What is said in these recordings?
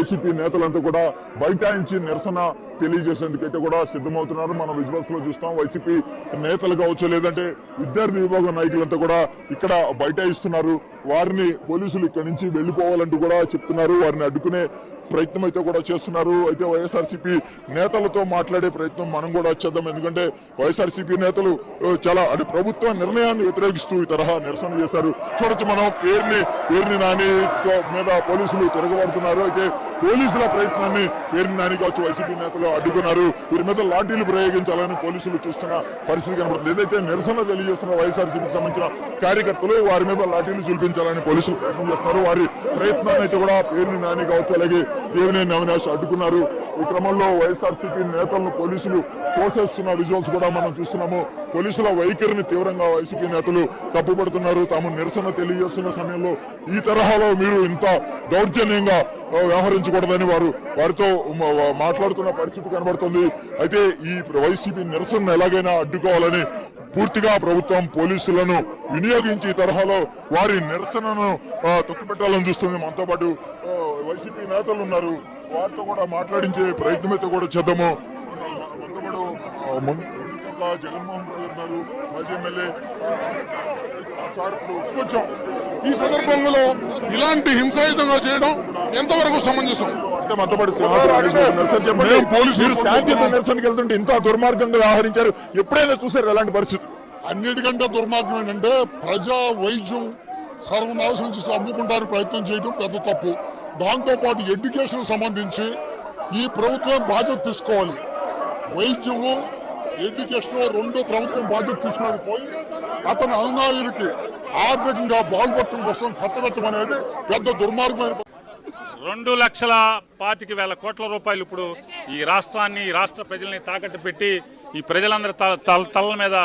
YCP నేతలంతా కూడా బైఠాయించి నిరసన తెలియజేసేందుకైతే కూడా సిద్ధమవుతున్నారు. మనం విజువల్స్ లో చూస్తాం. వైసీపీ నేతలు కావచ్చు, లేదంటే విద్యార్థి విభాగం నాయకులంతా కూడా ఇక్కడ బైఠాయిస్తున్నారు. వారిని పోలీసులు ఇక్కడి నుంచి వెళ్లిపోవాలంటూ కూడా చెప్తున్నారు. వారిని అడ్డుకునే ప్రయత్నం అయితే కూడా చేస్తున్నారు. అయితే వైఎస్ఆర్సీపీ నేతలతో మాట్లాడే ప్రయత్నం మనం కూడా చేద్దాం. ఎందుకంటే వైఎస్ఆర్సీపీ నేతలు చాలా ప్రభుత్వ నిర్ణయాన్ని వ్యతిరేకిస్తూ ఈ తరహా నిరసన చేశారు. చూడొచ్చు మనం పేర్ని నాని మీద పోలీసులు తిరగబడుతున్నారు. అయితే పోలీసుల ప్రయత్నాన్ని పేర్ని నాని కావచ్చు వైసీపీ నేతలు అడ్డుకున్నారు. వీరి మీద లాఠీలు ప్రయోగించాలని పోలీసులు చూస్తున్న పరిస్థితి కనబడుతుంది. ఏదైతే నిరసన తెలియజేస్తున్న వైఎస్ఆర్సీపీకి సంబంధించిన కార్యకర్తలు వారి మీద లాఠీలు చూపించాలని పోలీసులు ప్రయత్నం చేస్తున్నారు. వారి ప్రయత్నాన్ని అయితే కూడా పేర్ని నాని కావచ్చు, అలాగే దేవినేని అవినాష్ అడ్డుకున్నారు. ఈ క్రమంలో వైఎస్ఆర్సీపీ నేతలను పోలీసులు తోసేస్తున్న విజువల్స్ కూడా మనం చూస్తున్నాము. పోలీసుల వైఖరిని తీవ్రంగా వైసీపీ నేతలు తప్పుపడుతున్నారు. తాము నిరసన తెలియజేస్తున్న సమయంలో ఈ తరహాలో మీరు ఇంత దౌర్జన్యంగా వ్యవహరించకూడదని వారితో మాట్లాడుతున్న పరిస్థితి కనబడుతుంది. అయితే ఈ వైసీపీ నిరసనను ఎలాగైనా అడ్డుకోవాలని పూర్తిగా ప్రభుత్వం పోలీసులను వినియోగించి ఈ తరహాలో వారి నిరసనను తొక్కిపెట్టాలని చూస్తుంది. మనతో పాటు వైసీపీ నేతలు ఉన్నారు. వారితో కూడా మాట్లాడించే ప్రయత్నం అయితే కూడా చేద్దాము. మనతో పాటు జగన్మోహన్ రెడ్డి ఉన్నారు, మాజీ ఎమ్మెల్యే. కొంచెం ఈ సందర్భంలో ఇలాంటి హింసాయుతంగా చేయడం ఎంతవరకు సమంజసం? అంటే మనతో పాటు పోలీసులు శాంతియుత నిరసనకి వెళ్తుంటే ఇంత దుర్మార్గంగా వ్యవహరించారు. ఎప్పుడైనా చూసారు ఎలాంటి పరిస్థితి? అన్నిటికంటే దుర్మార్గం ఏంటంటే ప్రజా వైద్యం సర్వనాశనం చేసి అమ్ముకుంటానికి ప్రయత్నం చేయడం పెద్ద తప్పు. దాంతోపాటు ఎడ్యుకేషన్ సంబంధించి ఈ ప్రభుత్వం బాధ్యత తీసుకోవాలి. వైద్యము ఎడ్యుకేషన్ రెండు ప్రభుత్వం బాధ్యత తీసుకునేది పోయి అతని అనునాయులకి ఆర్థికంగా బాగుపడటం కోసం కట్టబెట్టడం అనేది పెద్ద దుర్మార్గమైన. 2,25,000 కోట్ల రూపాయలు ఇప్పుడు ఈ రాష్ట్రాన్ని, ఈ రాష్ట్ర ప్రజల్ని తాకట్టు పెట్టి ఈ ప్రజలందరి తలల మీద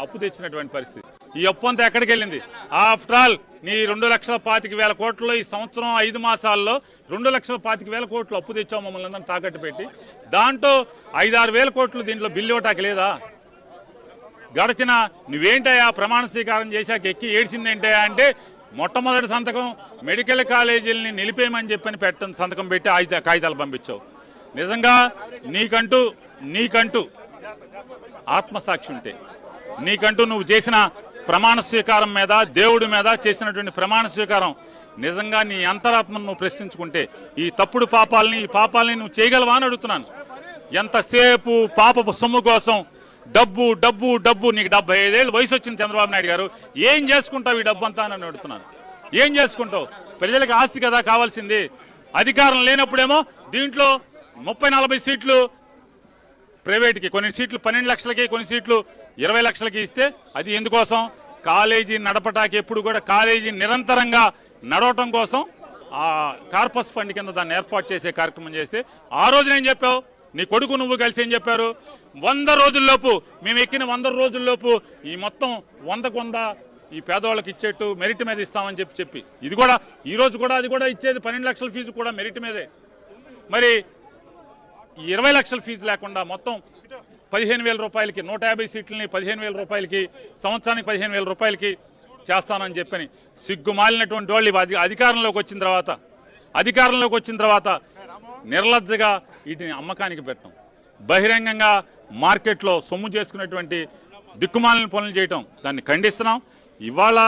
అప్పు తెచ్చినటువంటి పరిస్థితి. ఈ అప్పు అంతా ఎక్కడికి వెళ్ళింది? ఆఫ్టర్ ఆల్ నీ 2,25,000 కోట్లలో ఈ సంవత్సరం 5 మాసాల్లో 2,25,000 కోట్లు అప్పు తెచ్చావు మమ్మల్ని అందరినీ తాకట్టు పెట్టి. దాంట్లో 5-6 వేల కోట్లు దీంట్లో బిల్లు ఇవ్వటానికి లేదా? గడిచిన నువ్వేంటయా ప్రమాణ స్వీకారం చేశాక ఎక్కి ఏడ్చిందేంటయా అంటే మొట్టమొదటి సంతకం మెడికల్ కాలేజీలని నిలిపేయమని చెప్పని పెట్టని సంతకం పెట్టి కాగితాలు పంపించావు. నిజంగా నీకంటూ ఆత్మసాక్షి ఉంటే, నీకంటూ నువ్వు చేసిన ప్రమాణ స్వీకారం మీద, దేవుడి మీద చేసినటువంటి ప్రమాణ స్వీకారం నిజంగా నీ అంతరాత్మను నువ్వు ప్రశ్నించుకుంటే ఈ తప్పుడు ఈ పాపాలని నువ్వు చేయగలవా అని అడుగుతున్నాను. ఎంతసేపు పాపపు సొమ్ము కోసం డబ్బు డబ్బు డబ్బు. నీకు 75 ఏళ్ళు వయసు వచ్చింది చంద్రబాబు నాయుడు గారు. ఏం చేసుకుంటావు ఈ డబ్బు అంతా అని అడుగుతున్నాను. ఏం చేసుకుంటావు? ప్రజలకు ఆస్తి కదా కావాల్సింది. అధికారం లేనప్పుడేమో దీంట్లో 30-40 సీట్లు ప్రైవేట్కి, కొన్ని సీట్లు 12 లక్షలకి, కొన్ని సీట్లు 20 లక్షలకి ఇస్తే అది ఎందుకోసం? కాలేజీ నడపటానికి. ఎప్పుడు కూడా కాలేజీ నిరంతరంగా నడవటం కోసం ఆ కార్పస్ ఫండ్ కింద దాన్ని ఏర్పాటు చేసే కార్యక్రమం చేస్తే ఆ రోజున ఏం చెప్పావు? నీ కొడుకు నువ్వు కలిసి ఏం చెప్పారు? 100 రోజుల్లోపు, మేము ఎక్కిన 100 రోజుల్లోపు ఈ మొత్తం 100 ఈ పేదవాళ్ళకి ఇచ్చేట్టు మెరిట్ మీద ఇస్తామని చెప్పి ఇది కూడా ఈ రోజు కూడా అది కూడా ఇచ్చేది 12 లక్షల ఫీజు కూడా మెరిట్ మీదే. మరి 20 లక్షల ఫీజు లేకుండా మొత్తం 15,000 రూపాయలకి, 150 సీట్లని 15,000 రూపాయలకి, సంవత్సరానికి 15,000 రూపాయలకి చేస్తానని చెప్పని సిగ్గుమాలినటువంటి వాళ్ళు అధికారంలోకి వచ్చిన తర్వాత నిర్లజ్జగా వీటిని అమ్మకానికి పెట్టడం, బహిరంగంగా మార్కెట్లో సొమ్ము చేసుకున్నటువంటి దిక్కుమాలిన పనులు చేయటం, దాన్ని ఖండిస్తున్నాం. ఇవాళ